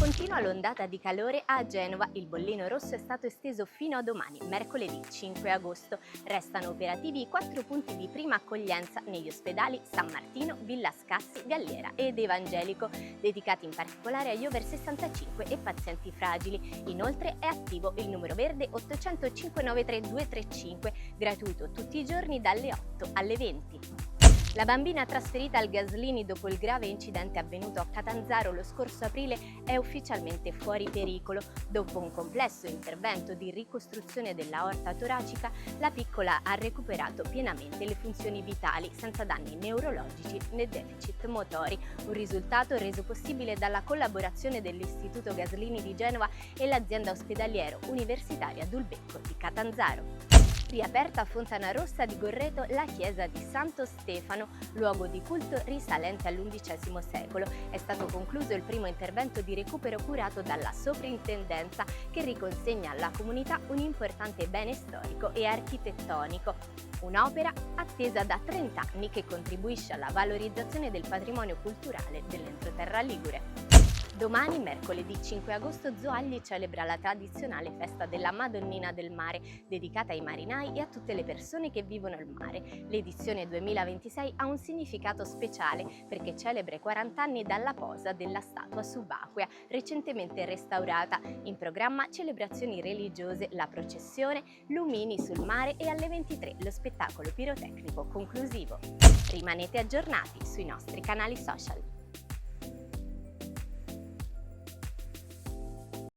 Continua l'ondata di calore a Genova, il bollino rosso è stato esteso fino a domani, mercoledì 5 agosto. Restano operativi i 4 punti di prima accoglienza negli ospedali San Martino, Villa Scassi, Galliera ed Evangelico, dedicati in particolare agli over 65 e pazienti fragili. Inoltre è attivo il numero verde 805 93 235, gratuito tutti i giorni dalle 8 alle 20. La bambina trasferita al Gaslini dopo il grave incidente avvenuto a Catanzaro lo scorso aprile è ufficialmente fuori pericolo. Dopo un complesso intervento di ricostruzione dell'aorta toracica, la piccola ha recuperato pienamente le funzioni vitali senza danni neurologici né deficit motori, un risultato reso possibile dalla collaborazione dell'Istituto Gaslini di Genova e l'azienda ospedaliero universitaria Dulbecco di Catanzaro. Riaperta a Fontanarossa di Gorreto la chiesa di Santo Stefano, luogo di culto risalente all'XI secolo. È stato concluso il primo intervento di recupero curato dalla soprintendenza che riconsegna alla comunità un importante bene storico e architettonico. Un'opera attesa da 30 anni che contribuisce alla valorizzazione del patrimonio culturale dell'entroterra ligure. Domani, mercoledì 5 agosto, Zoagli celebra la tradizionale festa della Madonnina del Mare, dedicata ai marinai e a tutte le persone che vivono al mare. L'edizione 2026 ha un significato speciale perché celebra i 40 anni dalla posa della statua subacquea, recentemente restaurata. In programma celebrazioni religiose, la processione, lumini sul mare e alle 23 lo spettacolo pirotecnico conclusivo. Rimanete aggiornati sui nostri canali social.